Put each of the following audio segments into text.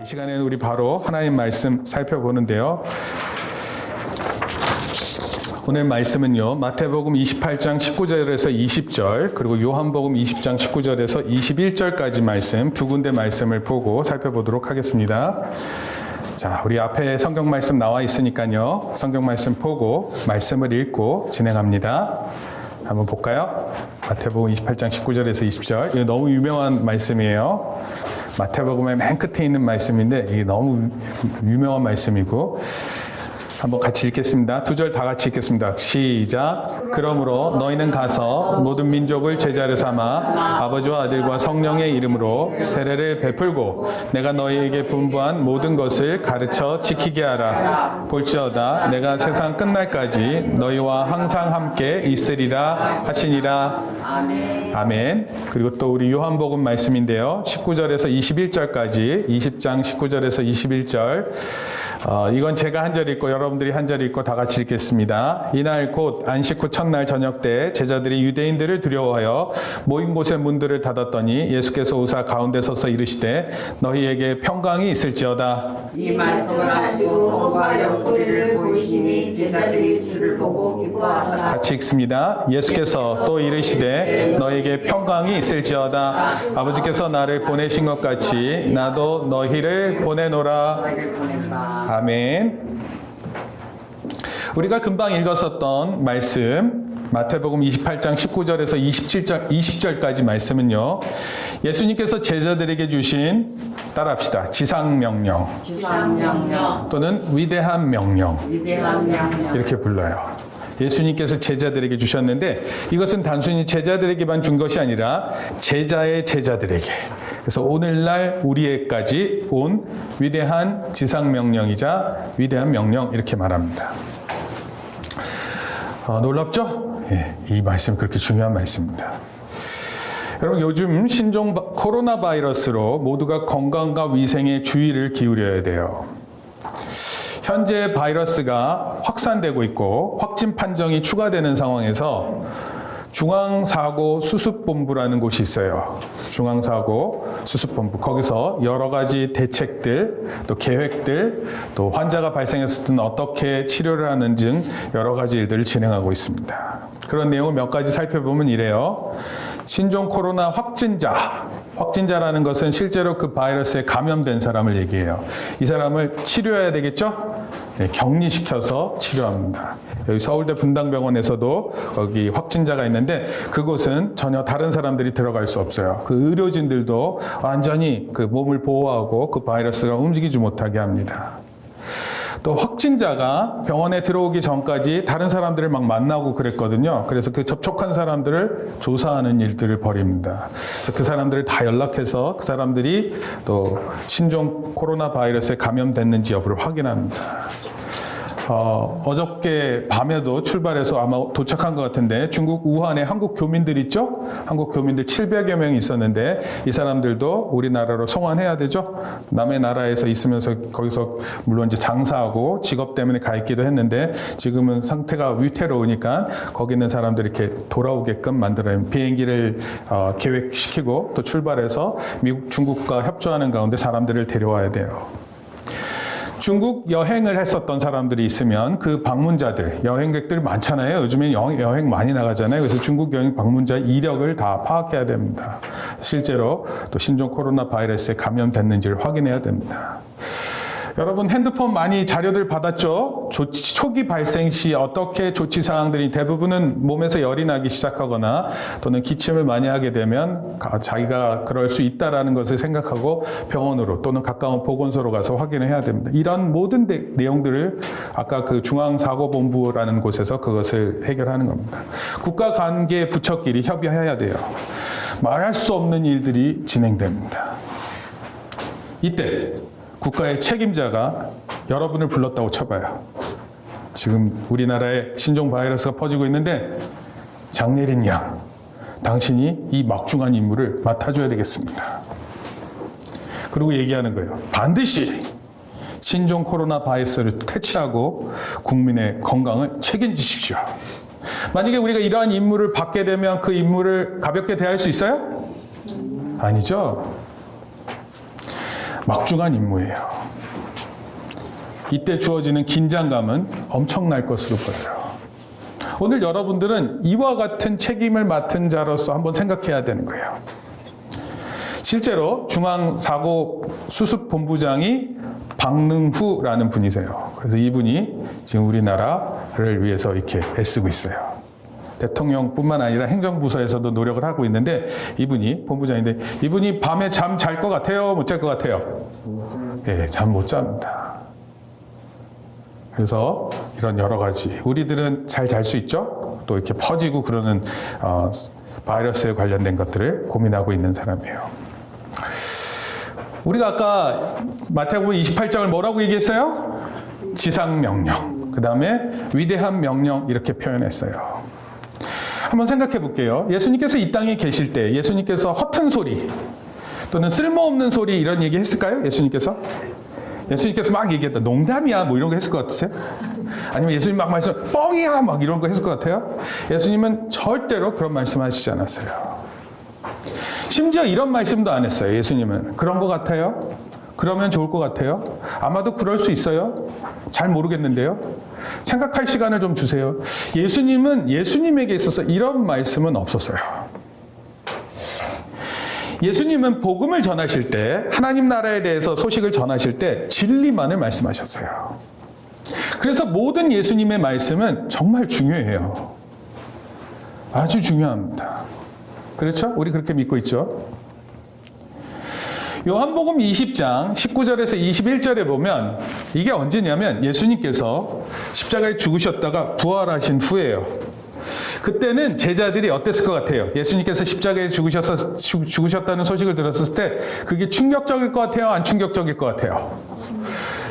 이 시간에는 우리 바로 하나님 말씀 살펴보는데요. 오늘 말씀은요, 마태복음 28장 19절에서 20절, 그리고 요한복음 20장 19절에서 21절까지 말씀, 두 군데 말씀을 보고 살펴보도록 하겠습니다. 자, 우리 앞에 성경 말씀 나와 있으니까요, 성경 말씀 보고 말씀을 읽고 진행합니다. 한번 볼까요? 마태복음 28장 19절에서 20절. 이거 너무 유명한 말씀이에요. 마태복음의 맨 끝에 있는 말씀인데 이게 너무 유명한 말씀이고, 한번 같이 읽겠습니다. 두 절 다 같이 읽겠습니다. 시작. 그러므로 너희는 가서 모든 민족을 제자로 삼아 아버지와 아들과 성령의 이름으로 세례를 베풀고 내가 너희에게 분부한 모든 것을 가르쳐 지키게 하라. 볼지어다 내가 세상 끝날까지 너희와 항상 함께 있으리라 하시니라. 아멘. 아멘. 그리고 또 우리 요한복음 말씀인데요. 19절에서 21절까지, 20장 19절에서 21절. 이건 제가 한 절 읽고 여러분들이 한 절 읽고 다 같이 읽겠습니다. 이날 곧 안식 후 첫날 저녁 때 제자들이 유대인들을 두려워하여 모인 곳의 문들을 닫았더니 예수께서 오사 가운데 서서 이르시되 너희에게 평강이 있을지어다. 이 말씀을 하시고 손과 옆구리를 보이시니 제자들이 주를 보고 기뻐하더라. 같이 읽습니다. 예수께서 또 이르시되 너희에게 평강이 있을지어다. 아버지께서 나를 보내신 것 같이 나도 너희를 보내노라. 아멘. 우리가 금방 읽었었던 말씀, 마태복음 28장 19절에서 20절까지 말씀은요, 예수님께서 제자들에게 주신, 따라합시다, 지상명령 또는 위대한 명령, 이렇게 불러요. 예수님께서 제자들에게 주셨는데 이것은 단순히 제자들에게만 준 것이 아니라 제자의 제자들에게, 그래서 오늘날 우리에게까지 온 위대한 지상명령이자 위대한 명령, 이렇게 말합니다. 놀랍죠? 예, 이 말씀 그렇게 중요한 말씀입니다. 여러분, 요즘 신종 코로나 바이러스로 모두가 건강과 위생에 주의를 기울여야 돼요. 현재 바이러스가 확산되고 있고 확진 판정이 추가되는 상황에서 중앙사고수습본부라는 곳이 있어요. 중앙사고수습본부. 거기서 여러 가지 대책들, 또 계획들, 또 환자가 발생했을 때는 어떻게 치료를 하는 등 여러 가지 일들을 진행하고 있습니다. 그런 내용을 몇 가지 살펴보면 이래요. 신종 코로나 확진자라는 것은 실제로 그 바이러스에 감염된 사람을 얘기해요. 이 사람을 치료해야 되겠죠? 네, 격리시켜서 치료합니다. 여기 서울대 분당병원에서도 거기 확진자가 있는데 그곳은 전혀 다른 사람들이 들어갈 수 없어요. 그 의료진들도 완전히 그 몸을 보호하고 그 바이러스가 움직이지 못하게 합니다. 또 확진자가 병원에 들어오기 전까지 다른 사람들을 막 만나고 그랬거든요. 그래서 그 접촉한 사람들을 조사하는 일들을 벌입니다. 그래서 그 사람들을 다 연락해서 그 사람들이 또 신종 코로나 바이러스에 감염됐는지 여부를 확인합니다. 어저께 밤에도 출발해서 아마 도착한 것 같은데 중국 우한에 한국 교민들 있죠? 한국 교민들 700여 명이 있었는데 이 사람들도 우리나라로 송환해야 되죠? 남의 나라에서 있으면서 거기서 물론 이제 장사하고 직업 때문에 가 있기도 했는데 지금은 상태가 위태로우니까 거기 있는 사람들이 이렇게 돌아오게끔 만들어요. 비행기를 계획시키고 또 출발해서 미국, 중국과 협조하는 가운데 사람들을 데려와야 돼요. 중국 여행을 했었던 사람들이 있으면 그 방문자들, 여행객들이 많잖아요. 요즘에 여행 많이 나가잖아요. 그래서 중국 여행 방문자 이력을 다 파악해야 됩니다. 실제로 또 신종 코로나 바이러스에 감염됐는지를 확인해야 됩니다. 여러분, 핸드폰 많이 자료들 받았죠? 초기 발생 시 어떻게 조치 사항들이, 대부분은 몸에서 열이 나기 시작하거나 또는 기침을 많이 하게 되면 자기가 그럴 수 있다라는 것을 생각하고 병원으로 또는 가까운 보건소로 가서 확인을 해야 됩니다. 이런 모든 내용들을 아까 그 중앙사고본부라는 곳에서 그것을 해결하는 겁니다. 국가관계 부처끼리 협의해야 돼요. 말할 수 없는 일들이 진행됩니다. 이때 국가의 책임자가 여러분을 불렀다고 쳐봐요. 지금 우리나라에 신종 바이러스가 퍼지고 있는데 장내린 양, 당신이 이 막중한 임무를 맡아줘야 되겠습니다. 그리고 얘기하는 거예요. 반드시 신종 코로나 바이러스를 퇴치하고 국민의 건강을 책임지십시오. 만약에 우리가 이러한 임무를 받게 되면 그 임무를 가볍게 대할 수 있어요? 아니죠. 막중한 임무예요. 이때 주어지는 긴장감은 엄청날 것으로 보여요. 오늘 여러분들은 이와 같은 책임을 맡은 자로서 한번 생각해야 되는 거예요. 실제로 중앙사고수습본부장이 박능후라는 분이세요. 그래서 이분이 지금 우리나라를 위해서 이렇게 애쓰고 있어요. 대통령뿐만 아니라 행정부서에서도 노력을 하고 있는데 이분이 본부장인데 이분이 밤에 잠 잘 것 같아요? 못 잘 것 같아요? 예, 잠 못 잡니다. 그래서 이런 여러 가지 우리들은 잘 잘 수 있죠? 또 이렇게 퍼지고 그러는 바이러스에 관련된 것들을 고민하고 있는 사람이에요. 우리가 아까 마태복음 28장을 뭐라고 얘기했어요? 지상명령, 그 다음에 위대한 명령 이렇게 표현했어요. 한번 생각해 볼게요. 예수님께서 이 땅에 계실 때 예수님께서 허튼 소리 또는 쓸모없는 소리 이런 얘기 했을까요? 예수님께서 막 얘기했다. 농담이야 뭐 이런 거 했을 것 같으세요? 아니면 예수님 막 말씀 뻥이야 막 이런 거 했을 것 같아요? 예수님은 절대로 그런 말씀 하시지 않았어요. 심지어 이런 말씀도 안 했어요. 예수님은 그런 것 같아요? 그러면 좋을 것 같아요? 아마도 그럴 수 있어요? 잘 모르겠는데요? 생각할 시간을 좀 주세요. 예수님에게 있어서 이런 말씀은 없었어요. 예수님은 복음을 전하실 때 하나님 나라에 대해서 소식을 전하실 때 진리만을 말씀하셨어요. 그래서 모든 예수님의 말씀은 정말 중요해요. 아주 중요합니다. 그렇죠? 우리 그렇게 믿고 있죠? 요한복음 20장 19절에서 21절에 보면 이게 언제냐면 예수님께서 십자가에 죽으셨다가 부활하신 후예요. 그때는 제자들이 어땠을 것 같아요? 예수님께서 십자가에 죽으셨다는 소식을 들었을 때 그게 충격적일 것 같아요? 안 충격적일 것 같아요?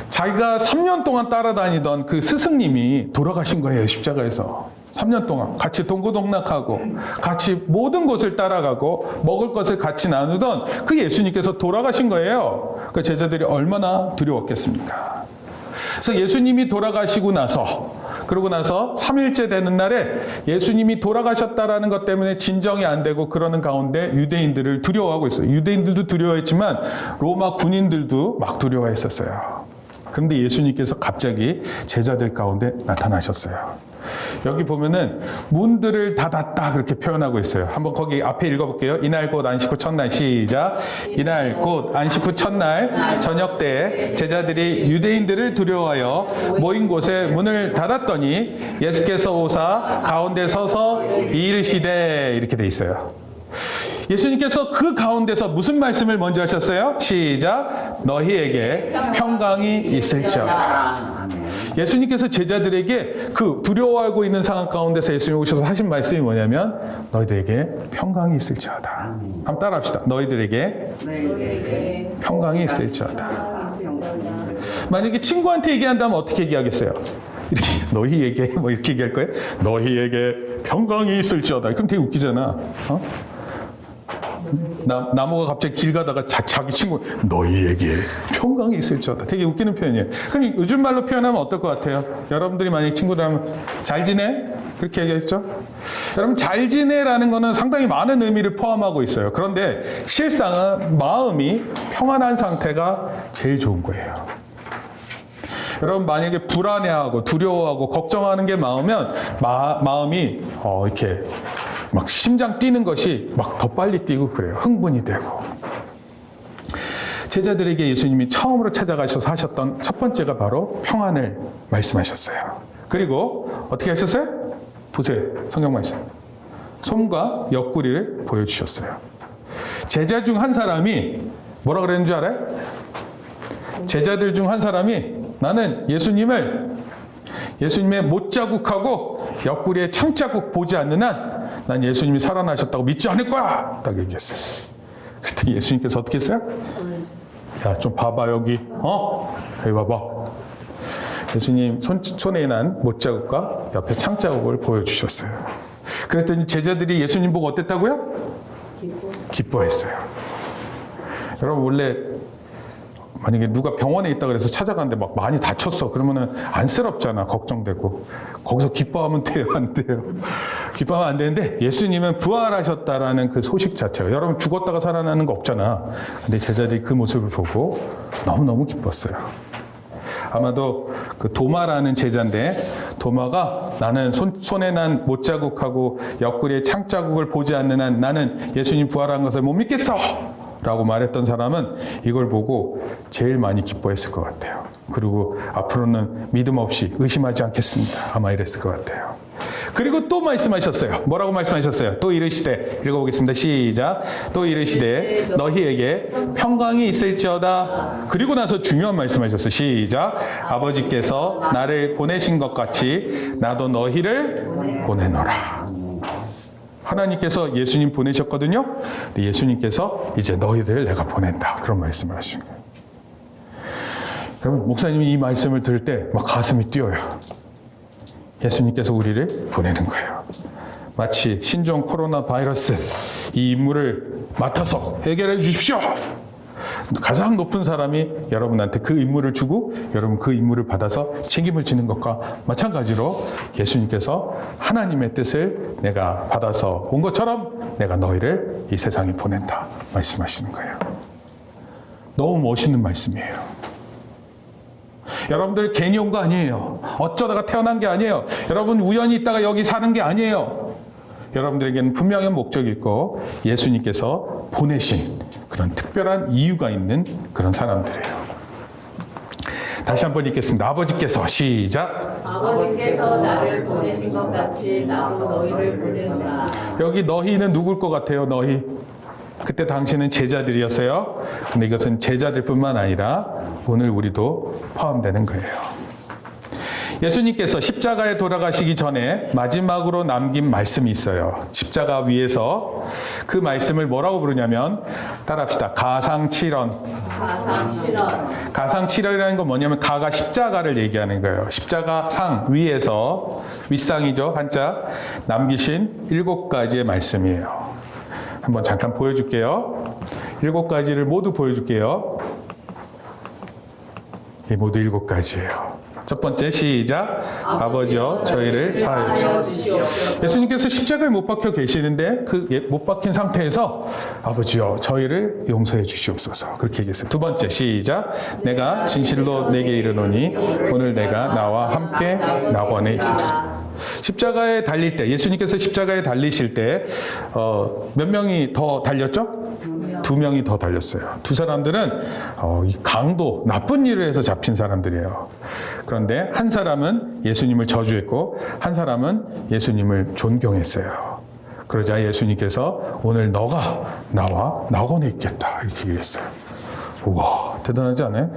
자기가 3년 동안 따라다니던 그 스승님이 돌아가신 거예요. 십자가에서. 3년 동안 같이 동고동락하고 같이 모든 곳을 따라가고 먹을 것을 같이 나누던 그 예수님께서 돌아가신 거예요. 그 제자들이 얼마나 두려웠겠습니까? 그래서 예수님이 돌아가시고 나서 그러고 나서 3일째 되는 날에 예수님이 돌아가셨다라는 것 때문에 진정이 안 되고 그러는 가운데 유대인들을 두려워하고 있어요. 유대인들도 두려워했지만 로마 군인들도 막 두려워했었어요. 그런데 예수님께서 갑자기 제자들 가운데 나타나셨어요. 여기 보면은 문들을 닫았다 그렇게 표현하고 있어요. 한번 거기 앞에 읽어볼게요. 이날 곧 안식 후 첫날 시작. 이날 곧 안식 후 첫날 저녁 때 제자들이 유대인들을 두려워하여 모인 곳에 문을 닫았더니 예수께서 오사 가운데 서서 이르시되 이렇게 돼 있어요. 예수님께서 그 가운데서 무슨 말씀을 먼저 하셨어요? 시작. 너희에게 평강이 있을지어다. 예수님께서 제자들에게 그 두려워하고 있는 상황 가운데서 예수님이 오셔서 하신 말씀이 뭐냐면 너희들에게 평강이 있을지어다. 한번 따라합시다. 너희들에게 평강이 있을지어다. 만약에 친구한테 얘기한다면 어떻게 얘기하겠어요? 이렇게 너희에게 뭐 이렇게 얘기할 거예요? 너희에게 평강이 있을지어다. 그럼 되게 웃기잖아. 나무가 갑자기 길 가다가 자기 친구 너희에게 평강이 있을지어다. 되게 웃기는 표현이에요. 그럼 요즘 말로 표현하면 어떨 것 같아요? 여러분들이 만약에 친구들 하면 잘 지내? 그렇게 얘기했죠? 여러분 잘 지내라는 거는 상당히 많은 의미를 포함하고 있어요. 그런데 실상은 마음이 평안한 상태가 제일 좋은 거예요. 여러분 만약에 불안해하고 두려워하고 걱정하는 게 마음이 이렇게 막 심장 뛰는 것이 막 더 빨리 뛰고 그래요. 흥분이 되고. 제자들에게 예수님이 처음으로 찾아가셔서 하셨던 첫 번째가 바로 평안을 말씀하셨어요. 그리고 어떻게 하셨어요? 보세요. 성경 말씀. 솜과 옆구리를 보여주셨어요. 제자 중 한 사람이 뭐라 그랬는 줄 알아요? 제자들 중 한 사람이 나는 예수님의 못자국하고 옆구리에 창자국 보지 않는 한 난 예수님이 살아나셨다고 믿지 않을 거야! 딱 얘기했어요. 그때 예수님께서 어떻게 했어요? 야, 좀 봐봐, 여기. 여기 봐봐. 예수님 손에 난 못자국과 옆에 창자국을 보여주셨어요. 그랬더니 제자들이 예수님 보고 어땠다고요? 기뻐했어요. 여러분, 원래 만약에 누가 병원에 있다 그래서 찾아가는데 막 많이 다쳤어. 그러면은 안쓰럽잖아. 걱정되고. 거기서 기뻐하면 돼요? 안 돼요? 기뻐하면 안 되는데 예수님은 부활하셨다라는 그 소식 자체가 여러분 죽었다가 살아나는 거 없잖아. 근데 제자들이 그 모습을 보고 너무너무 기뻤어요. 아마도 그 도마라는 제자인데 도마가 나는 손에 난 못자국하고 옆구리에 창자국을 보지 않는 한 나는 예수님 부활한 것을 못 믿겠어! 라고 말했던 사람은 이걸 보고 제일 많이 기뻐했을 것 같아요. 그리고 앞으로는 믿음 없이 의심하지 않겠습니다. 아마 이랬을 것 같아요. 그리고 또 말씀하셨어요. 뭐라고 말씀하셨어요? 또 이르시되, 읽어보겠습니다. 시작. 또 이르시되 너희에게 평강이 있을지어다. 그리고 나서 중요한 말씀하셨어요. 시작. 아버지께서 나를 보내신 것 같이 나도 너희를 보내노라. 하나님께서 예수님 보내셨거든요. 근데 예수님께서 이제 너희들을 내가 보낸다. 그런 말씀을 하신 거예요. 여러분, 목사님이 이 말씀을 들을 때 막 가슴이 뛰어요. 예수님께서 우리를 보내는 거예요. 마치 신종 코로나 바이러스 이 임무를 맡아서 해결해 주십시오. 가장 높은 사람이 여러분한테 그 임무를 주고 여러분 그 임무를 받아서 책임을 지는 것과 마찬가지로 예수님께서 하나님의 뜻을 내가 받아서 온 것처럼 내가 너희를 이 세상에 보낸다 말씀하시는 거예요. 너무 멋있는 말씀이에요. 여러분들 괜히 온 거 아니에요. 어쩌다가 태어난 게 아니에요. 여러분 우연히 있다가 여기 사는 게 아니에요. 여러분들에게는 분명한 목적이 있고 예수님께서 보내신 그런 특별한 이유가 있는 그런 사람들이에요. 다시 한번 읽겠습니다. 아버지께서 시작. 아버지께서 나를 보내신 것 같이 나도 너희를 보내노라. 여기 너희는 누굴 것 같아요? 너희. 그때 당시는 제자들이었어요. 근데 이것은 제자들뿐만 아니라 오늘 우리도 포함되는 거예요. 예수님께서 십자가에 돌아가시기 전에 마지막으로 남긴 말씀이 있어요. 십자가 위에서 그 말씀을 뭐라고 부르냐면 따라합시다. 가상칠언. 가상실현. 가상칠언이라는 건 뭐냐면 가가 십자가를 얘기하는 거예요. 십자가 상 위에서 윗상이죠. 한자 남기신 7가지의 말씀이에요. 한번 잠깐 보여줄게요. 7가지를 모두 보여줄게요. 이 모두 7가지예요. 첫 번째 시작. 아버지여 저희를 사하여 주시옵소서. 예수님께서 십자가에 못 박혀 계시는데 그 못 박힌 상태에서 아버지여 저희를 용서해 주시옵소서. 그렇게 얘기했어요. 두 번째 시작. 내가 진실로 내게 이르노니 오늘 내가 나와 함께 낙원에 있으리라. 십자가에 달릴 때 예수님께서 십자가에 달리실 때 몇 명이 더 달렸죠? 2명이 더 달렸어요. 두 사람들은 이 강도 나쁜 일을 해서 잡힌 사람들이에요. 그런데 한 사람은 예수님을 저주했고 한 사람은 예수님을 존경했어요. 그러자 예수님께서 오늘 너가 나와 낙원에 있겠다 이렇게 얘기했어요. 우와 대단하지 않아요?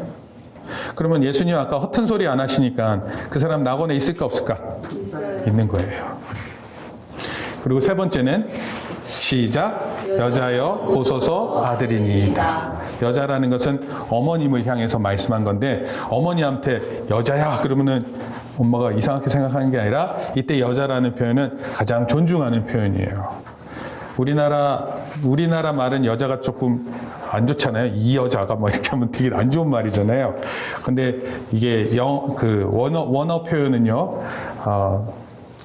그러면 예수님 아까 허튼 소리 안 하시니까 그 사람 낙원에 있을까 없을까? 있는 거예요. 그리고 세 번째는 시작. 여자여 보소서 아들이니이다. 여자라는 것은 어머님을 향해서 말씀한 건데 어머니한테 여자야 그러면은 엄마가 이상하게 생각하는 게 아니라 이때 여자라는 표현은 가장 존중하는 표현이에요. 우리나라 말은 여자가 조금 안 좋잖아요. 이 여자가 뭐 이렇게 하면 되게 안 좋은 말이잖아요. 근데 이게 원어 표현은요.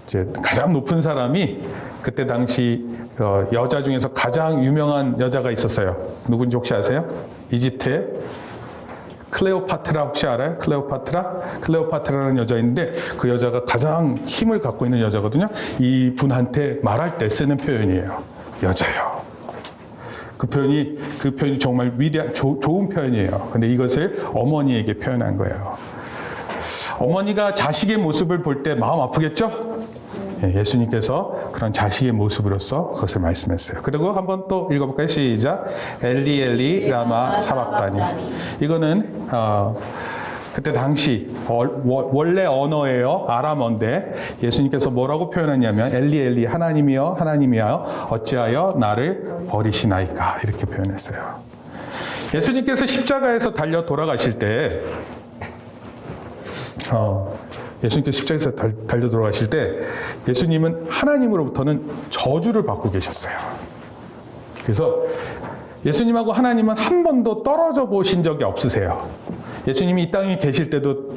이제 가장 높은 사람이 그때 당시 여자 중에서 가장 유명한 여자가 있었어요. 누군지 혹시 아세요? 이집트의 클레오파트라 혹시 알아요? 클레오파트라는 여자인데 그 여자가 가장 힘을 갖고 있는 여자거든요. 이 분한테 말할 때 쓰는 표현이에요. 여자요. 그 표현이 정말 좋은 표현이에요. 근데 이것을 어머니에게 표현한 거예요. 어머니가 자식의 모습을 볼 때 마음 아프겠죠? 예수님께서 그런 자식의 모습으로서 그것을 말씀했어요. 그리고 한번 또 읽어볼까요? 시작. 엘리 엘리 라마 사박다니. 이거는 그때 당시 원래 언어예요. 아람어인데 예수님께서 뭐라고 표현했냐면 엘리 엘리 하나님이여 하나님이여 어찌하여 나를 버리시나이까 이렇게 표현했어요. 예수님께서 십자가에서 달려 돌아가실 때 예수님께서 십자가에서 달려 돌아가실 때 예수님은 하나님으로부터는 저주를 받고 계셨어요. 그래서 예수님하고 하나님은 한 번도 떨어져 보신 적이 없으세요. 예수님이 이 땅에 계실 때도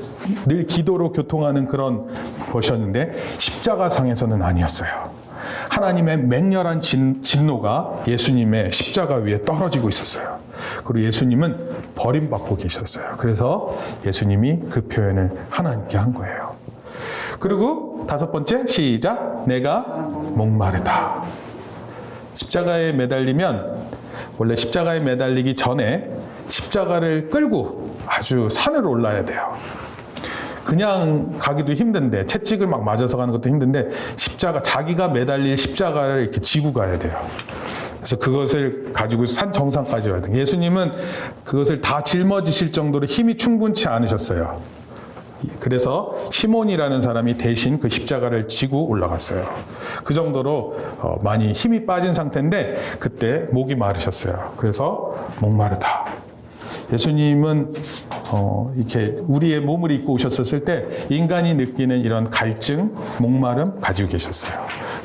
늘 기도로 교통하는 그런 것이었는데 십자가상에서는 아니었어요. 하나님의 맹렬한 진노가 예수님의 십자가 위에 떨어지고 있었어요. 그리고 예수님은 버림받고 계셨어요. 그래서 예수님이 그 표현을 하나님께 한 거예요. 그리고 다섯 번째, 시작. 내가 목마르다. 십자가에 매달리면, 원래 십자가에 매달리기 전에 십자가를 끌고 아주 산을 올라야 돼요. 그냥 가기도 힘든데, 채찍을 막 맞아서 가는 것도 힘든데, 자기가 매달릴 십자가를 이렇게 지고 가야 돼요. 그래서 그것을 가지고 산 정상까지 와야 돼요. 예수님은 그것을 다 짊어지실 정도로 힘이 충분치 않으셨어요. 그래서 시몬이라는 사람이 대신 그 십자가를 지고 올라갔어요. 그 정도로 많이 힘이 빠진 상태인데 그때 목이 마르셨어요. 그래서 목마르다. 예수님은 이렇게 우리의 몸을 입고 오셨을 때 인간이 느끼는 이런 갈증, 목마름 가지고 계셨어요.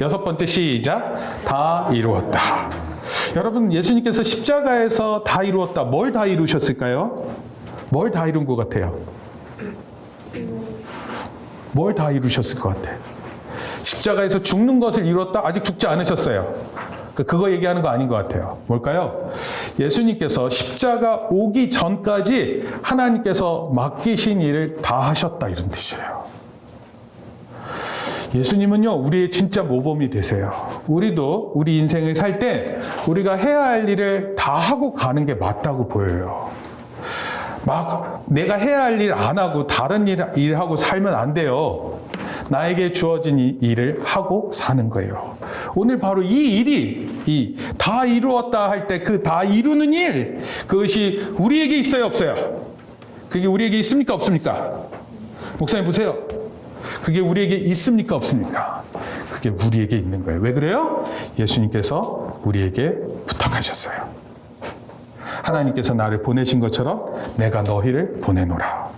여섯 번째, 시작. 다 이루었다. 여러분, 예수님께서 십자가에서 다 이루었다. 뭘 다 이루셨을까요? 뭘 다 이룬 것 같아요? 뭘 다 이루셨을 것 같아요? 십자가에서 죽는 것을 이뤘다? 아직 죽지 않으셨어요. 그거 얘기하는 거 아닌 것 같아요. 뭘까요? 예수님께서 십자가 오기 전까지 하나님께서 맡기신 일을 다 하셨다, 이런 뜻이에요. 예수님은요, 우리의 진짜 모범이 되세요. 우리도 우리 인생을 살 때 우리가 해야 할 일을 다 하고 가는 게 맞다고 보여요. 막 내가 해야 할 일 안 하고 다른 일하고 살면 안 돼요. 나에게 주어진 일을 하고 사는 거예요. 오늘 바로 이 일이 다 이루었다 할 때 그 다 이루는 일, 그것이 우리에게 있어요, 없어요? 그게 우리에게 있습니까, 없습니까? 목사님 보세요. 그게 우리에게 있습니까, 없습니까? 그게 우리에게 있는 거예요. 왜 그래요? 예수님께서 우리에게 부탁하셨어요. 하나님께서 나를 보내신 것처럼 내가 너희를 보내노라.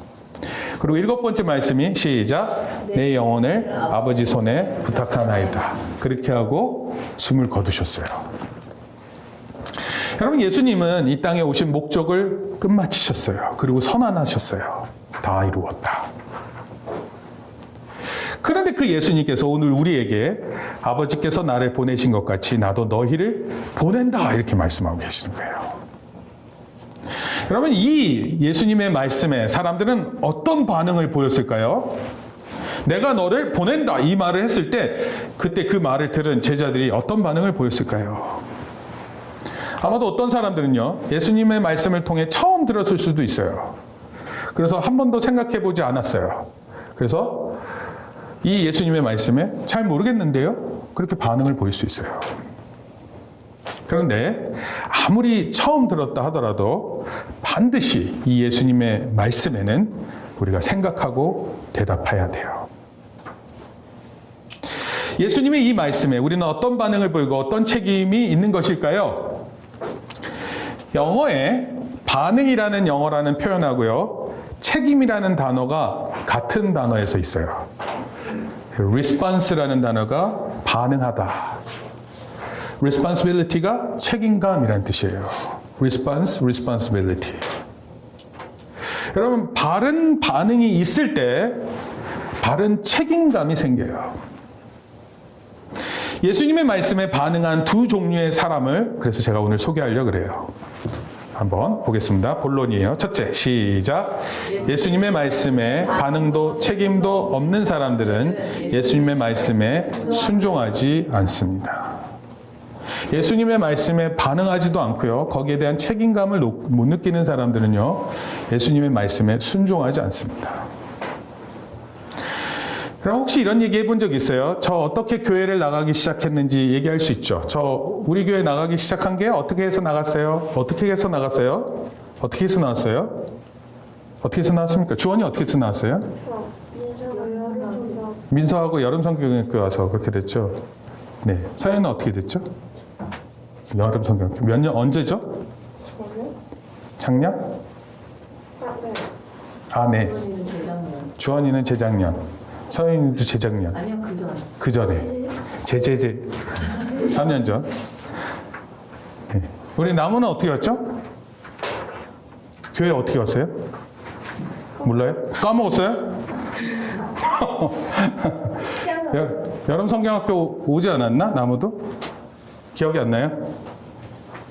그리고 일곱 번째 말씀이, 시작. 내 영혼을 아버지 손에 부탁하나이다. 그렇게 하고 숨을 거두셨어요. 여러분, 예수님은 이 땅에 오신 목적을 끝마치셨어요. 그리고 선언하셨어요. 다 이루었다. 그런데 그 예수님께서 오늘 우리에게 아버지께서 나를 보내신 것 같이 나도 너희를 보낸다, 이렇게 말씀하고 계시는 거예요. 여러분, 이 예수님의 말씀에 사람들은 어떤 반응을 보였을까요? 내가 너를 보낸다, 이 말을 했을 때 그때 그 말을 들은 제자들이 어떤 반응을 보였을까요? 아마도 어떤 사람들은요, 예수님의 말씀을 통해 처음 들었을 수도 있어요. 그래서 한 번도 생각해 보지 않았어요. 그래서 이 예수님의 말씀에 잘 모르겠는데요, 그렇게 반응을 보일 수 있어요. 그런데 아무리 처음 들었다 하더라도 반드시 이 예수님의 말씀에는 우리가 생각하고 대답해야 돼요. 예수님의 이 말씀에 우리는 어떤 반응을 보이고 어떤 책임이 있는 것일까요? 영어에 반응이라는 영어라는 표현하고요, 책임이라는 단어가 같은 단어에서 있어요. response라는 단어가 반응하다, responsibility가 책임감이라는 뜻이에요. response, responsibility. 여러분, 바른 반응이 있을 때 바른 책임감이 생겨요. 예수님의 말씀에 반응한 두 종류의 사람을 그래서 제가 오늘 소개하려고 그래요. 한번 보겠습니다. 본론이에요. 첫째, 시작. 예수님의 말씀에 반응도 책임도 없는 사람들은 예수님의 말씀에 순종하지 않습니다. 예수님의 말씀에 반응하지도 않고요, 거기에 대한 책임감을 못 느끼는 사람들은요, 예수님의 말씀에 순종하지 않습니다. 그럼 혹시 이런 얘기 해본 적 있어요? 저 어떻게 교회를 나가기 시작했는지 얘기할 수 있죠. 저 우리 교회 나가기 시작한 게 어떻게 해서 나갔어요? 어떻게 해서 나갔어요? 어떻게 해서 나왔어요? 어떻게 해서 나왔습니까? 주원이 어떻게 해서 나왔어요? 민서하고 여름 성경학교 와서 그렇게 됐죠. 네, 서연은 어떻게 됐죠? 여름 성경학교 몇 년, 언제죠? 작년? 아, 네. 주원이는 재작년. 서연이도 재작년. 아니요, 그 전에. 3년 전. 네. 우리 나무는 어떻게 왔죠? 교회 어떻게 왔어요? 몰라요? 까먹었어요? 여름 성경학교 오지 않았나? 나무도? 기억이 안 나요?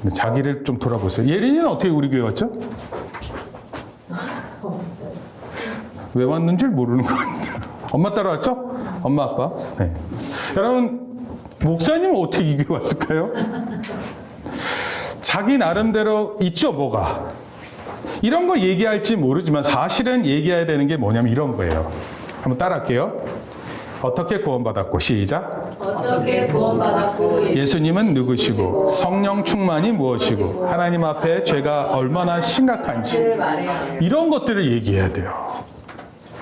근데 자기를 좀 돌아보세요. 예린이는 어떻게 우리 교회 왔죠? 왜 왔는지 모르는 것 같아요. 엄마 따라왔죠? 엄마, 아빠. 네. 여러분, 목사님은 어떻게 이 교회 왔을까요? 자기 나름대로 있죠, 뭐가. 이런 거 얘기할지 모르지만 사실은 얘기해야 되는 게 뭐냐면 이런 거예요. 한번 따라할게요. 어떻게 구원받았고, 시작. 어떻게 구원받았고 예수님은 누구시고, 성령 충만이 무엇이고, 하나님 앞에 죄가 얼마나 심각한지, 이런 것들을 얘기해야 돼요.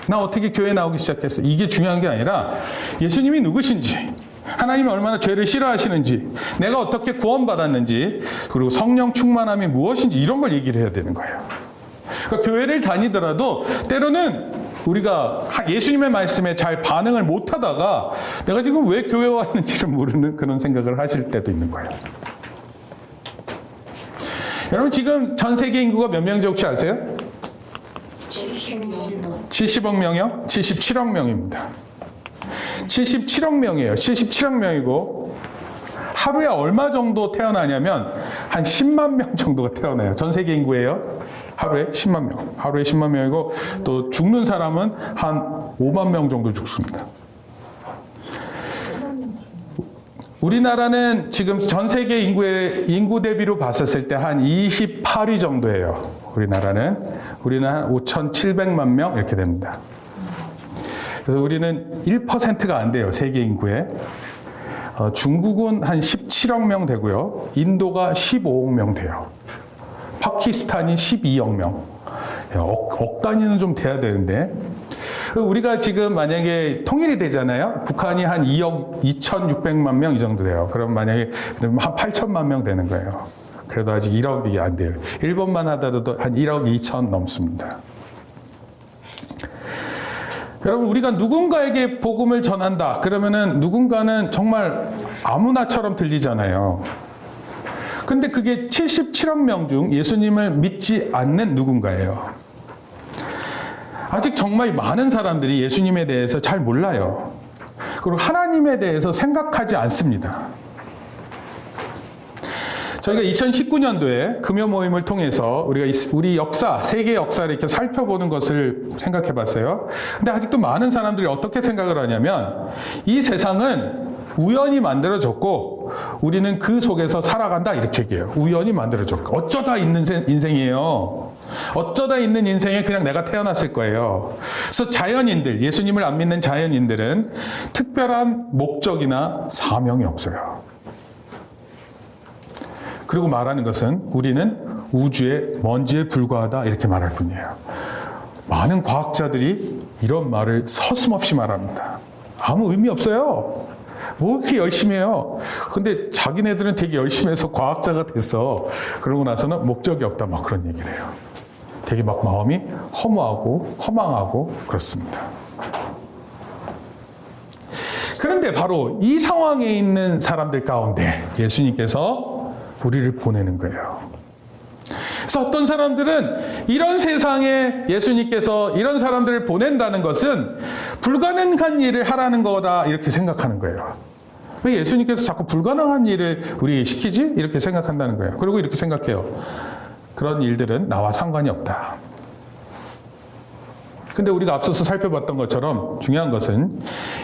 나 어떻게 교회 나오기 시작했어? 이게 중요한 게 아니라 예수님이 누구신지, 하나님이 얼마나 죄를 싫어하시는지, 내가 어떻게 구원받았는지, 그리고 성령 충만함이 무엇인지 이런 걸 얘기를 해야 되는 거예요. 그러니까 교회를 다니더라도 때로는 우리가 예수님의 말씀에 잘 반응을 못하다가 내가 지금 왜 교회 왔는지를 모르는 그런 생각을 하실 때도 있는 거예요. 여러분 지금 전 세계 인구가 몇 명인지 혹시 아세요? 70억 명이요? 77억 명입니다. 77억 명이에요. 77억 명이고 하루에 얼마 정도 태어나냐면 한 10만 명 정도가 태어나요. 전 세계 인구예요. 하루에 10만 명. 하루에 10만 명이고 또 죽는 사람은 한 5만 명 정도 죽습니다. 우리나라는 지금 전 세계 인구 대비로 봤었을 때 한 28위 정도예요. 우리는 한 5,700만 명 이렇게 됩니다. 그래서 우리는 1%가 안 돼요. 세계 인구에. 중국은 한 17억 명 되고요. 인도가 15억 명 돼요. 파키스탄이 12억 명. 억 단위는 좀 돼야 되는데. 우리가 지금 만약에 통일이 되잖아요. 북한이 한 2억 2,600만 명 이 정도 돼요. 그럼 만약에 한 8천만 명 되는 거예요. 그래도 아직 1억이 안 돼요. 일본만 하더라도 한 1억 2천 넘습니다. 여러분 우리가 누군가에게 복음을 전한다. 그러면은 누군가는 정말 아무나처럼 들리잖아요. 근데 그게 77억 명 중 예수님을 믿지 않는 누군가예요. 아직 정말 많은 사람들이 예수님에 대해서 잘 몰라요. 그리고 하나님에 대해서 생각하지 않습니다. 저희가 2019년도에 금요 모임을 통해서 우리 역사, 세계 역사를 이렇게 살펴보는 것을 생각해 봤어요. 근데 아직도 많은 사람들이 어떻게 생각을 하냐면 이 세상은 우연히 만들어졌고 우리는 그 속에서 살아간다 이렇게 얘기해요. 우연히 만들어졌고 어쩌다 있는 인생이에요. 어쩌다 있는 인생에 그냥 내가 태어났을 거예요. 그래서 자연인들, 예수님을 안 믿는 자연인들은 특별한 목적이나 사명이 없어요. 그리고 말하는 것은 우리는 우주의 먼지에 불과하다 이렇게 말할 뿐이에요. 많은 과학자들이 이런 말을 서슴없이 말합니다. 아무 의미 없어요. 뭐 이렇게 열심히 해요. 근데 자기네들은 되게 열심히 해서 과학자가 됐어. 그러고 나서는 목적이 없다 막 그런 얘기를 해요. 되게 막 마음이 허무하고 허망하고 그렇습니다. 그런데 바로 이 상황에 있는 사람들 가운데 예수님께서 우리를 보내는 거예요. 그래서 어떤 사람들은 이런 세상에 예수님께서 이런 사람들을 보낸다는 것은 불가능한 일을 하라는 거다 이렇게 생각하는 거예요. 왜 예수님께서 자꾸 불가능한 일을 우리에게 시키지? 이렇게 생각한다는 거예요. 그리고 이렇게 생각해요. 그런 일들은 나와 상관이 없다. 근데 우리가 앞서서 살펴봤던 것처럼 중요한 것은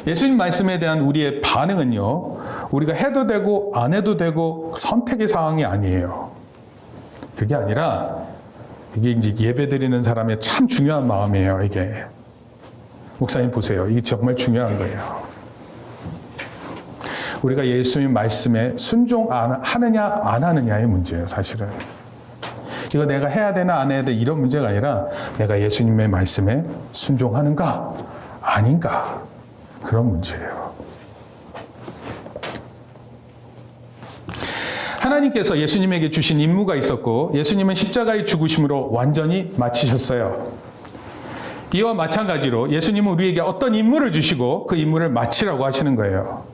예수님 말씀에 대한 우리의 반응은요, 우리가 해도 되고 안 해도 되고 선택의 사항이 아니에요. 그게 아니라 이게 이제 예배 드리는 사람의 참 중요한 마음이에요, 이게. 목사님 보세요. 이게 정말 중요한 거예요. 우리가 예수님 말씀에 순종하느냐 안 하느냐의 문제예요, 사실은. 이거 내가 해야 되나 안 해야 돼 이런 문제가 아니라 내가 예수님의 말씀에 순종하는가 아닌가 그런 문제예요. 하나님께서 예수님에게 주신 임무가 있었고 예수님은 십자가의 죽으심으로 완전히 마치셨어요. 이와 마찬가지로 예수님은 우리에게 어떤 임무를 주시고 그 임무를 마치라고 하시는 거예요.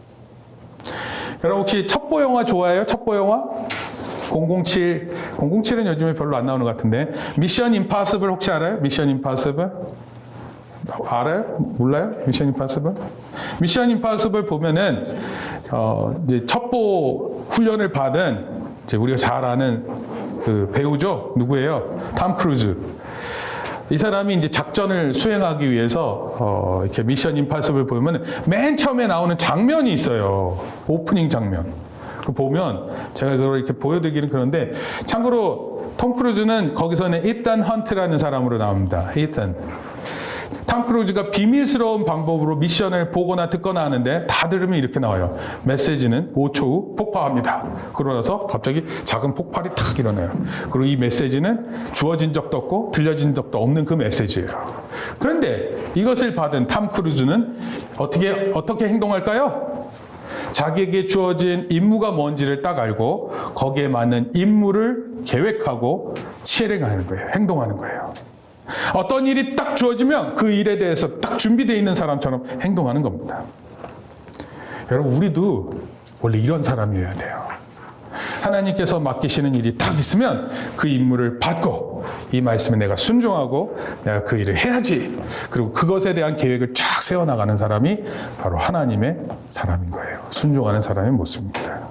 여러분 혹시 첩보 영화 좋아해요? 첩보 영화? 007은 요즘에 별로 안 나오는 것 같은데 미션 임파서블 혹시 알아요? 미션 임파서블? 알아요? 몰라요? 미션 임파서블? 미션 임파서블 보면은 이제 첩보 훈련을 받은 이제 우리가 잘 아는 그 배우죠. 누구예요? 탐 크루즈. 이 사람이 이제 작전을 수행하기 위해서 이렇게 미션 임파서블 보면 맨 처음에 나오는 장면이 있어요. 오프닝 장면. 그 보면 제가 그걸 이렇게 보여드리기는 그런데 참고로 톰 크루즈는 거기서는 이탄 헌트라는 사람으로 나옵니다. 이탄. 탐 크루즈가 비밀스러운 방법으로 미션을 보거나 듣거나 하는데 다 들으면 이렇게 나와요. 메시지는 5초 후 폭파합니다. 그러면서 갑자기 작은 폭발이 탁 일어나요. 그리고 이 메시지는 주어진 적도 없고 들려진 적도 없는 그 메시지예요. 그런데 이것을 받은 탐 크루즈는 어떻게 행동할까요? 자기에게 주어진 임무가 뭔지를 딱 알고 거기에 맞는 임무를 계획하고 실행하는 거예요. 행동하는 거예요. 어떤 일이 딱 주어지면 그 일에 대해서 딱 준비되어 있는 사람처럼 행동하는 겁니다. 여러분, 우리도 원래 이런 사람이어야 돼요. 하나님께서 맡기시는 일이 딱 있으면 그 임무를 받고 이 말씀에 내가 순종하고 내가 그 일을 해야지. 그리고 그것에 대한 계획을 쫙 세워나가는 사람이 바로 하나님의 사람인 거예요. 순종하는 사람의 모습입니다.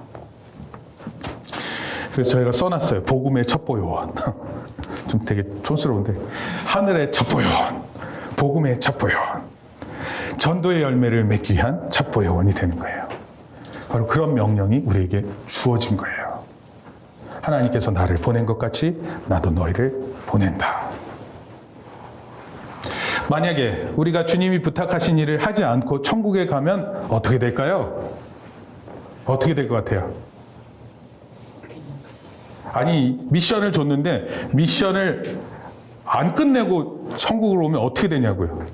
그래서 저희가 써놨어요. 복음의 첩보요원. 좀 되게 촌스러운데 하늘의 첩보요원, 복음의 첩보요원, 전도의 열매를 맺기 위한 첩보요원이 되는 거예요. 바로 그런 명령이 우리에게 주어진 거예요. 하나님께서 나를 보낸 것 같이 나도 너희를 보낸다. 만약에 우리가 주님이 부탁하신 일을 하지 않고 천국에 가면 어떻게 될까요? 어떻게 될 것 같아요? 아니, 미션을 줬는데 미션을 안 끝내고 천국으로 오면 어떻게 되냐고요?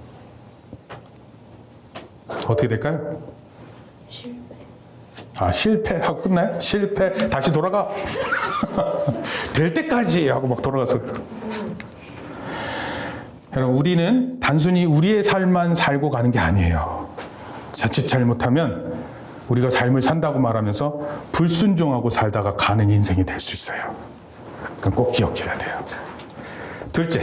어떻게 될까요? 실패하고 끝나요? 실패, 다시 돌아가. 될 때까지 하고 막 돌아가서. 여러분, 우리는 단순히 우리의 삶만 살고 가는 게 아니에요. 자칫 잘못하면 우리가 삶을 산다고 말하면서 불순종하고 살다가 가는 인생이 될 수 있어요. 그건 꼭 기억해야 돼요. 둘째,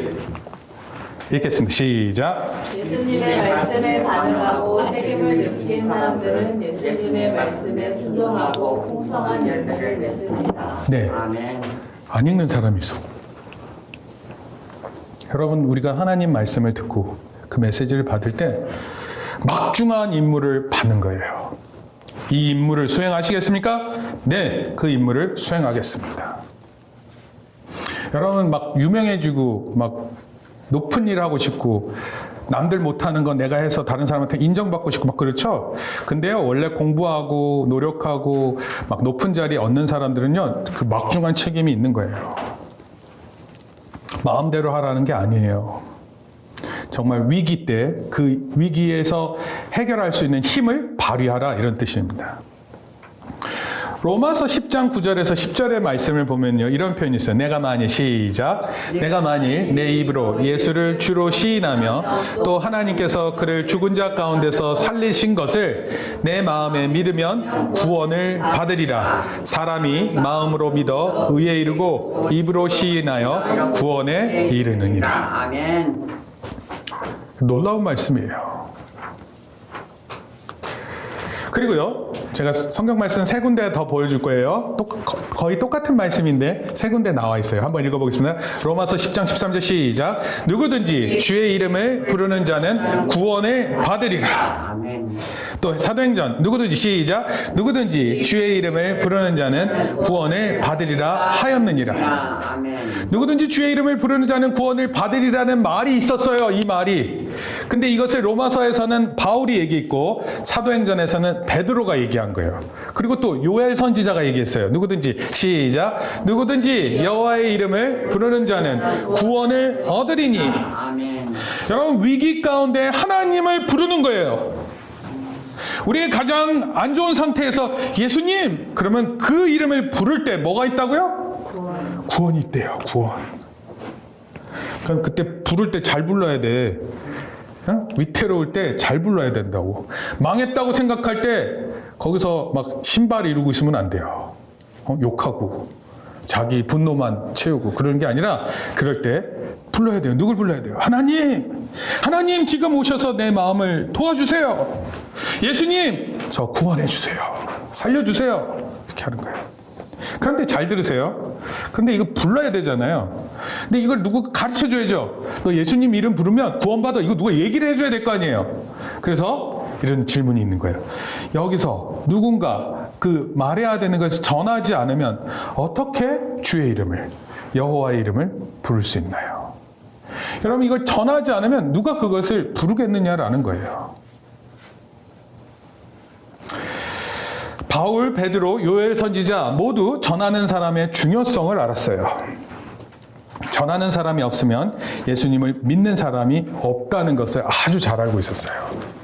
읽겠습니다. 시작. 예수님의 말씀에 반응하고 책임을 느낀 사람들은 예수님의 말씀에 순종하고 풍성한 열매를 맺습니다. 네. 아멘. 안 읽는 사람이 있어. 여러분, 우리가 하나님 말씀을 듣고 그 메시지를 받을 때 막중한 임무를 받는 거예요. 이 임무를 수행하시겠습니까? 네, 그 임무를 수행하겠습니다. 여러분, 막 유명해지고 막 높은 일 하고 싶고 남들 못하는 건 내가 해서 다른 사람한테 인정받고 싶고 막 그렇죠? 근데요, 원래 공부하고 노력하고 막 높은 자리 얻는 사람들은요, 그 막중한 책임이 있는 거예요. 마음대로 하라는 게 아니에요. 정말 위기 때 그 위기에서 해결할 수 있는 힘을 발휘하라, 이런 뜻입니다. 로마서 10장 9절에서 10절의 말씀을 보면요, 이런 표현이 있어요. 내가 만일, 시작. 내가 만일 내 입으로 예수를 주로 시인하며 또 하나님께서 그를 죽은 자 가운데서 살리신 것을 내 마음에 믿으면 구원을 받으리라. 사람이 마음으로 믿어 의에 이르고 입으로 시인하여 구원에 이르느니라. 아멘. 놀라운 말씀이에요. 그리고요, 제가 성경 말씀 세 군데 더 보여줄 거예요. 거의 똑같은 말씀인데 세 군데 나와 있어요. 한번 읽어보겠습니다. 로마서 10장 13절 시작. 누구든지 주의 이름을 부르는 자는 구원을 받으리라. 아멘. 또 사도행전 누구든지 시작. 누구든지 주의 이름을 부르는 자는 구원을 받으리라 하였느니라. 아멘. 누구든지 주의 이름을 부르는 자는 구원을 받으리라는 말이 있었어요. 이 말이. 근데 이것을 로마서에서는 바울이 얘기했고 사도행전에서는 베드로가 얘기한 거예요. 그리고 또 요엘 선지자가 얘기했어요. 누구든지 시작. 누구든지 여호와의 이름을 부르는 자는 구원을 얻으리니. 아멘. 여러분, 위기 가운데 하나님을 부르는 거예요. 우리의 가장 안 좋은 상태에서 예수님! 그러면 그 이름을 부를 때 뭐가 있다고요? 구원이 있대요. 구원. 그러니까 그때 부를 때 잘 불러야 돼. 위태로울 때 잘 불러야 된다고. 망했다고 생각할 때 거기서 막 신발 이루고 있으면 안 돼요. 욕하고 자기 분노만 채우고 그러는 게 아니라 그럴 때 불러야 돼요. 누굴 불러야 돼요? 하나님! 하나님 지금 오셔서 내 마음을 도와주세요. 예수님! 저 구원해 주세요. 살려주세요. 이렇게 하는 거예요. 그런데 잘 들으세요. 그런데 이거 불러야 되잖아요. 근데 이걸 누구 가르쳐 줘야죠. 너 예수님 이름 부르면 구원받아. 이거 누가 얘기를 해줘야 될 거 아니에요. 그래서 이런 질문이 있는 거예요. 여기서 누군가 그 말해야 되는 것을 전하지 않으면 어떻게 주의 이름을, 여호와의 이름을 부를 수 있나요? 여러분, 이걸 전하지 않으면 누가 그것을 부르겠느냐라는 거예요. 바울, 베드로, 요엘 선지자 모두 전하는 사람의 중요성을 알았어요. 전하는 사람이 없으면 예수님을 믿는 사람이 없다는 것을 아주 잘 알고 있었어요.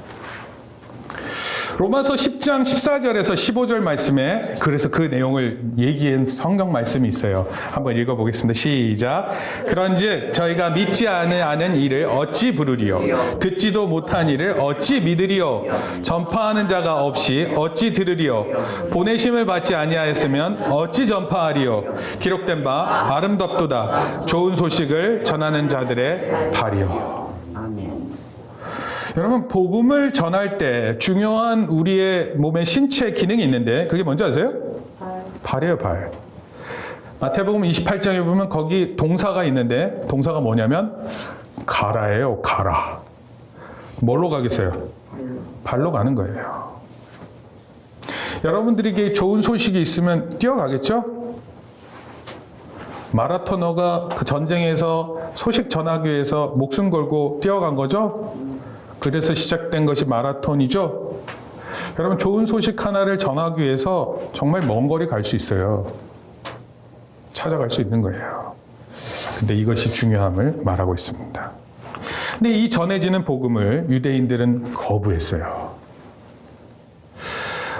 로마서 10장 14절에서 15절 말씀에 그래서 그 내용을 얘기한 성경 말씀이 있어요. 한번 읽어보겠습니다. 시작. 그런즉 저희가 믿지 아는 일을 어찌 부르리요? 듣지도 못한 일을 어찌 믿으리요? 전파하는 자가 없이 어찌 들으리요? 보내심을 받지 아니하였으면 어찌 전파하리요? 기록된 바 아름답도다. 좋은 소식을 전하는 자들의 발이요. 여러분, 복음을 전할 때 중요한 우리의 몸의 신체 기능이 있는데 그게 뭔지 아세요? 발이에요, 발. 마태복음 28장에 보면 거기 동사가 있는데 동사가 뭐냐면 가라예요, 가라. 뭘로 가겠어요? 발로 가는 거예요. 여러분들에게 좋은 소식이 있으면 뛰어가겠죠? 마라토너가 그 전쟁에서 소식 전하기 위해서 목숨 걸고 뛰어간 거죠? 그래서 시작된 것이 마라톤이죠. 여러분, 좋은 소식 하나를 전하기 위해서 정말 먼 거리 갈 수 있어요. 찾아갈 수 있는 거예요. 근데 이것이 중요함을 말하고 있습니다. 근데 이 전해지는 복음을 유대인들은 거부했어요.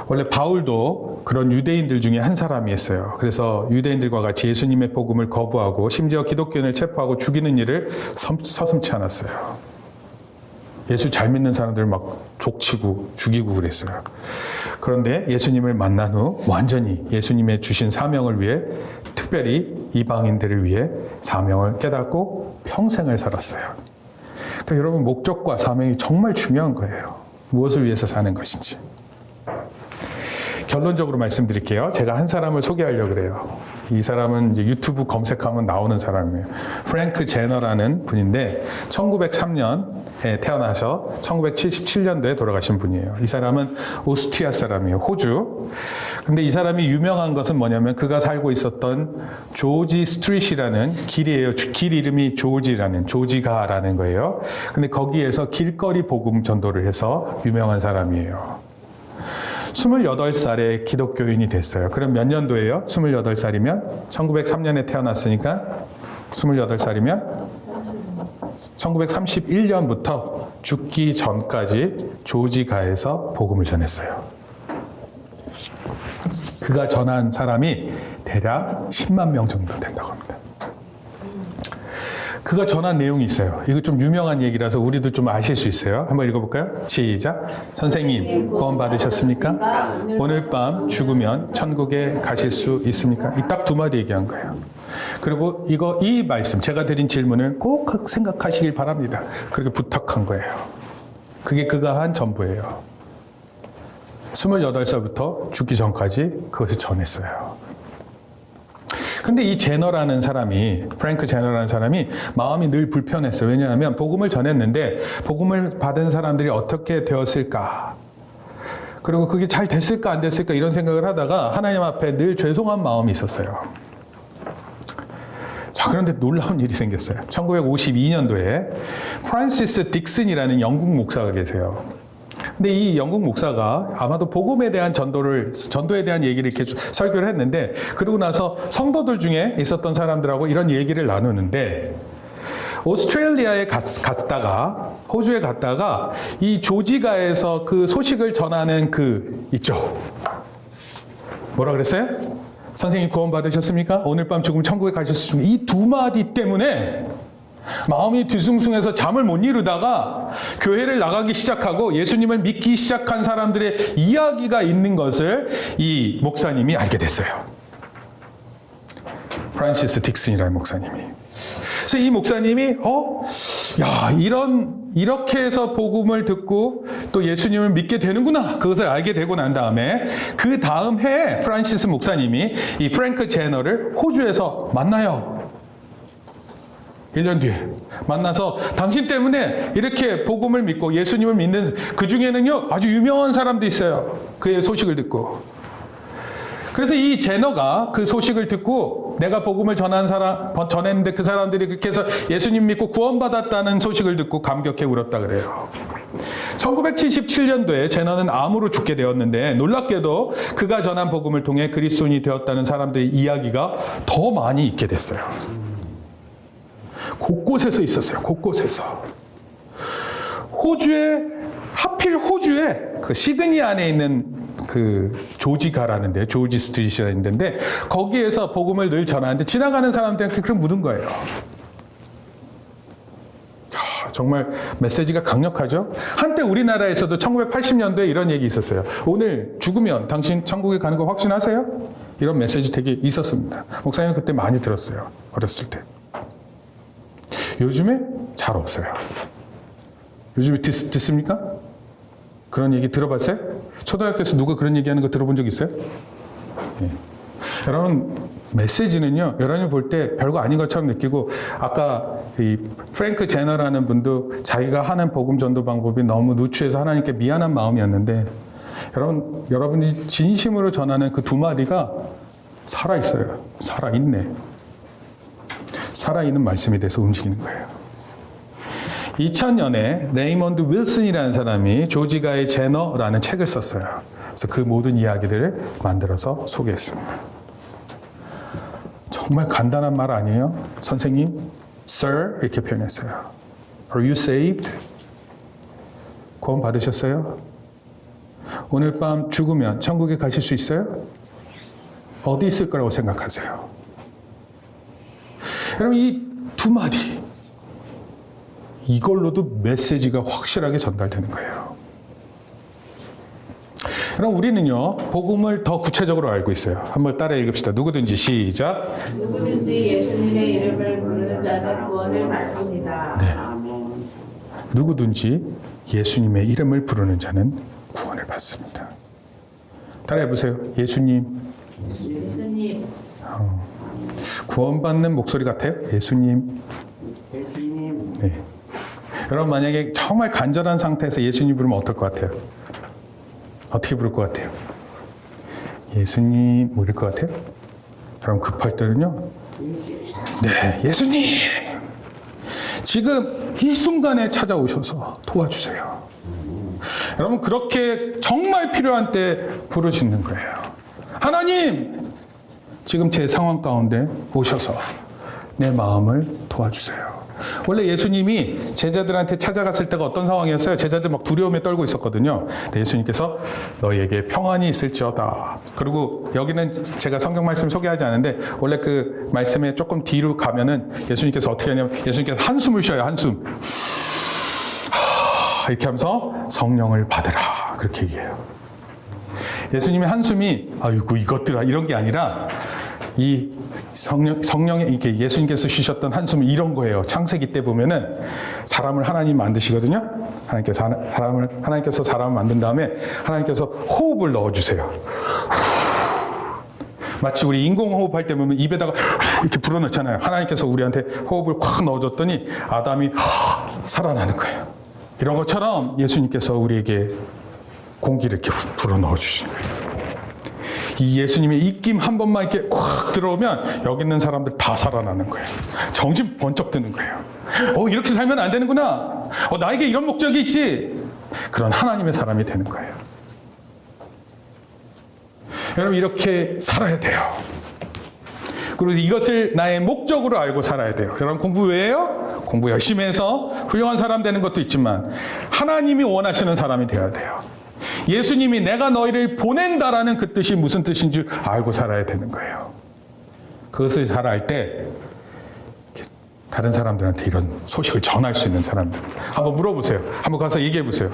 원래 바울도 그런 유대인들 중에 한 사람이었어요. 그래서 유대인들과 같이 예수님의 복음을 거부하고 심지어 기독교인을 체포하고 죽이는 일을 서슴지 않았어요. 예수 잘 믿는 사람들 막 족치고 죽이고 그랬어요. 그런데 예수님을 만난 후 완전히 예수님의 주신 사명을 위해 특별히 이방인들을 위해 사명을 깨닫고 평생을 살았어요. 그러니까 여러분, 목적과 사명이 정말 중요한 거예요. 무엇을 위해서 사는 것인지. 결론적으로 말씀드릴게요. 제가 한 사람을 소개하려고 그래요. 이 사람은 이제 유튜브 검색하면 나오는 사람이에요. 프랭크 제너라는 분인데 1903년에 태어나서 1977년도에 돌아가신 분이에요. 이 사람은 오스트리아 사람이에요. 호주. 근데 이 사람이 유명한 것은 뭐냐면 그가 살고 있었던 조지 스트릿이라는 길이에요. 길 이름이 조지가라는 거예요. 근데 거기에서 길거리 복음 전도를 해서 유명한 사람이에요. 28살에 기독교인이 됐어요. 그럼 몇 년도예요? 28살이면? 1903년에 태어났으니까 28살이면 1931년부터 죽기 전까지 조지가에서 복음을 전했어요. 그가 전한 사람이 대략 10만 명 정도 된다고 합니다. 그가 전한 내용이 있어요. 이거 좀 유명한 얘기라서 우리도 좀 아실 수 있어요. 한번 읽어볼까요? 시작. 선생님, 구원 받으셨습니까? 오늘 밤 죽으면 천국에 가실 수 있습니까? 이 딱 두 마디 얘기한 거예요. 그리고 이 말씀, 제가 드린 질문을 꼭 생각하시길 바랍니다. 그렇게 부탁한 거예요. 그게 그가 한 전부예요. 28살부터 죽기 전까지 그것을 전했어요. 근데 이 제너라는 사람이, 프랭크 제너라는 사람이 마음이 늘 불편했어요. 왜냐하면 복음을 전했는데 복음을 받은 사람들이 어떻게 되었을까? 그리고 그게 잘 됐을까 안 됐을까 이런 생각을 하다가 하나님 앞에 늘 죄송한 마음이 있었어요. 자, 그런데 놀라운 일이 생겼어요. 1952년도에 프란시스 딕슨이라는 영국 목사가 계세요. 근데 이 영국 목사가 아마도 복음에 대한 전도에 대한 얘기를 이렇게 설교를 했는데, 그러고 나서 성도들 중에 있었던 사람들하고 이런 얘기를 나누는데, 오스트레일리아에 갔다가, 호주에 갔다가, 이 조지가에서 그 소식을 전하는 있죠. 뭐라 그랬어요? 선생님 구원 받으셨습니까? 오늘 밤 죽으면 천국에 가실 수 있습니다. 이 두 마디 때문에 마음이 뒤숭숭해서 잠을 못 이루다가 교회를 나가기 시작하고 예수님을 믿기 시작한 사람들의 이야기가 있는 것을 이 목사님이 알게 됐어요. 프란시스 딕슨이라는 목사님이. 그래서 이 목사님이 이렇게 해서 복음을 듣고 또 예수님을 믿게 되는구나, 그것을 알게 되고 난 다음에 그 다음 해에 프란시스 목사님이 이 프랭크 제너를 호주에서 만나요. 1년 뒤에 만나서 당신 때문에 이렇게 복음을 믿고 예수님을 믿는, 그 중에는요 아주 유명한 사람도 있어요. 그의 소식을 듣고. 그래서 이 제너가 그 소식을 듣고 내가 복음을 전했는데 그 사람들이 그렇게 해서 예수님 믿고 구원받았다는 소식을 듣고 감격해 울었다 그래요. 1977년도에 제너는 암으로 죽게 되었는데 놀랍게도 그가 전한 복음을 통해 그리스도인이 되었다는 사람들의 이야기가 더 많이 있게 됐어요. 곳곳에서 있었어요. 곳곳에서. 하필 호주에 그 시드니 안에 있는 그 조지가라는 데, 조지 스트리트라는 데인데 거기에서 복음을 늘 전하는데 지나가는 사람들한테 그걸 묻은 거예요. 정말 메시지가 강력하죠. 한때 우리나라에서도 1980년도에 이런 얘기 있었어요. 오늘 죽으면 당신 천국에 가는 거 확신하세요? 이런 메시지 되게 있었습니다. 목사님은 그때 많이 들었어요. 어렸을 때. 요즘에 잘 없어요. 요즘에 듣습니까? 그런 얘기 들어봤어요? 초등학교에서 누가 그런 얘기하는 거 들어본 적 있어요? 네. 여러분, 메시지는요, 여러분이 볼 때 별거 아닌 것처럼 느끼고, 아까 이 프랭크 제너라는 분도 자기가 하는 복음 전도 방법이 너무 누추해서 하나님께 미안한 마음이었는데, 여러분이 진심으로 전하는 그 두 마디가 살아있어요. 살아있네. 살아있는 말씀이 돼서 움직이는 거예요. 2000년에 레이먼드 윌슨이라는 사람이 조지가의 제너라는 책을 썼어요. 그래서 그 모든 이야기들을 만들어서 소개했습니다. 정말 간단한 말 아니에요? 선생님, Sir 이렇게 표현했어요. Are you saved? 구원 받으셨어요? 오늘 밤 죽으면 천국에 가실 수 있어요? 어디 있을 거라고 생각하세요? 여러분, 이 두 마디, 이걸로도 메시지가 확실하게 전달되는 거예요. 그럼 우리는요, 복음을 더 구체적으로 알고 있어요. 한번 따라 읽읍시다. 누구든지 시작. 누구든지 예수님의 이름을 부르는 자는 구원을 받습니다. 네. 누구든지 예수님의 이름을 부르는 자는 구원을 받습니다. 따라해 보세요. 예수님. 예수님. 구원받는 목소리 같아요? 예수님. 예수님. 네. 여러분, 만약에 정말 간절한 상태에서 예수님 부르면 어떨 것 같아요? 어떻게 부를 것 같아요? 예수님, 뭐 이럴 것 같아요? 그럼 급할 때는요? 예수님. 네, 예수님! 지금 이 순간에 찾아오셔서 도와주세요. 여러분, 그렇게 정말 필요한 때 부르짖는 거예요. 하나님! 지금 제 상황 가운데 오셔서 내 마음을 도와주세요. 원래 예수님이 제자들한테 찾아갔을 때가 어떤 상황이었어요? 제자들 막 두려움에 떨고 있었거든요. 근데 예수님께서 너희에게 평안이 있을지어다. 그리고 여기는 제가 성경 말씀 소개하지 않은데 원래 그 말씀에 조금 뒤로 가면은 예수님께서 어떻게 하냐면 예수님께서 한숨을 쉬어요. 한숨. 이렇게 하면서 성령을 받으라. 그렇게 얘기해요. 예수님의 한숨이 아이고 이것들아 이런 게 아니라 이 성령에 이렇게 예수님께서 쉬셨던 한숨은 이런 거예요. 창세기 때 보면은 사람을 하나님 만드시거든요. 하나님께서 사람을 만든 다음에 하나님께서 호흡을 넣어주세요. 마치 우리 인공호흡할 때 보면 입에다가 이렇게 불어넣잖아요. 하나님께서 우리한테 호흡을 확 넣어줬더니 아담이 살아나는 거예요. 이런 것처럼 예수님께서 우리에게 공기를 이렇게 불어넣어 주시는 거예요. 이 예수님의 입김 한 번만 이렇게 확 들어오면 여기 있는 사람들 다 살아나는 거예요. 정신 번쩍 드는 거예요. 이렇게 살면 안 되는구나. 나에게 이런 목적이 있지. 그런 하나님의 사람이 되는 거예요. 여러분 이렇게 살아야 돼요. 그리고 이것을 나의 목적으로 알고 살아야 돼요. 여러분 공부 왜 해요? 공부 열심히 해서 훌륭한 사람 되는 것도 있지만 하나님이 원하시는 사람이 되어야 돼요. 예수님이 내가 너희를 보낸다라는 그 뜻이 무슨 뜻인 줄 알고 살아야 되는 거예요. 그것을 잘 알 때 다른 사람들한테 이런 소식을 전할 수 있는 사람들 한번 물어보세요. 한번 가서 얘기해 보세요.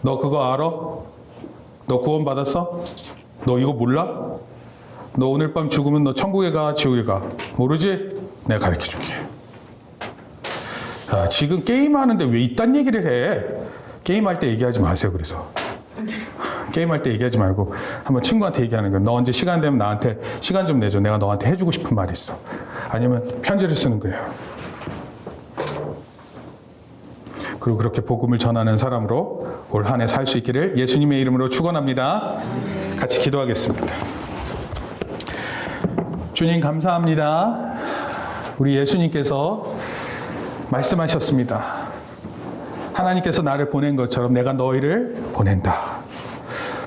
너 그거 알아? 너 구원 받았어? 너 이거 몰라? 너 오늘 밤 죽으면 너 천국에 가, 지옥에 가? 모르지? 내가 가르쳐 줄게. 아, 지금 게임하는데 왜 이딴 얘기를 해? 게임할 때 얘기하지 마세요, 그래서. 게임할 때 얘기하지 말고 한번 친구한테 얘기하는 거야. 너 언제 시간 되면 나한테 시간 좀 내줘. 내가 너한테 해주고 싶은 말이 있어. 아니면 편지를 쓰는 거예요. 그리고 그렇게 복음을 전하는 사람으로 올 한 해 살 수 있기를 예수님의 이름으로 축원합니다. 같이 기도하겠습니다. 주님 감사합니다. 우리 예수님께서 말씀하셨습니다. 하나님께서 나를 보낸 것처럼 내가 너희를 보낸다.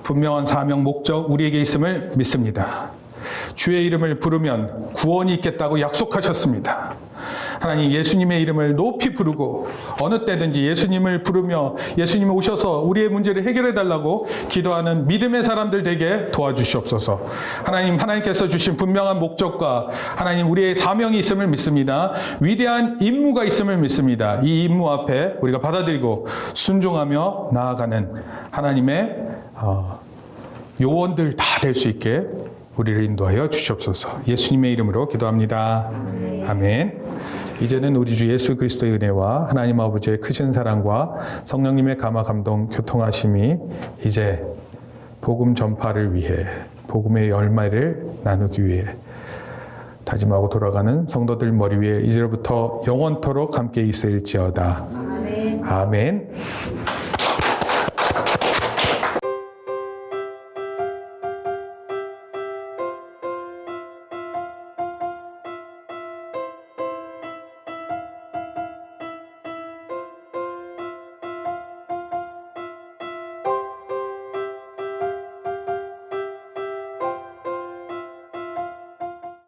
분명한 사명 목적 우리에게 있음을 믿습니다. 주의 이름을 부르면 구원이 있겠다고 약속하셨습니다. 하나님 예수님의 이름을 높이 부르고 어느 때든지 예수님을 부르며 예수님이 오셔서 우리의 문제를 해결해 달라고 기도하는 믿음의 사람들 되게 도와주시옵소서. 하나님께서 주신 분명한 목적과 하나님 우리의 사명이 있음을 믿습니다. 위대한 임무가 있음을 믿습니다. 이 임무 앞에 우리가 받아들이고 순종하며 나아가는 하나님의 요원들 다 될 수 있게 우리를 인도하여 주시옵소서. 예수님의 이름으로 기도합니다. 아멘. 이제는 우리 주 예수 그리스도의 은혜와 하나님 아버지의 크신 사랑과 성령님의 감화 감동 교통하심이 이제 복음 전파를 위해 복음의 열매를 나누기 위해 다짐하고 돌아가는 성도들 머리 위에 이제부터 영원토록 함께 있을지어다. 아멘. 아멘.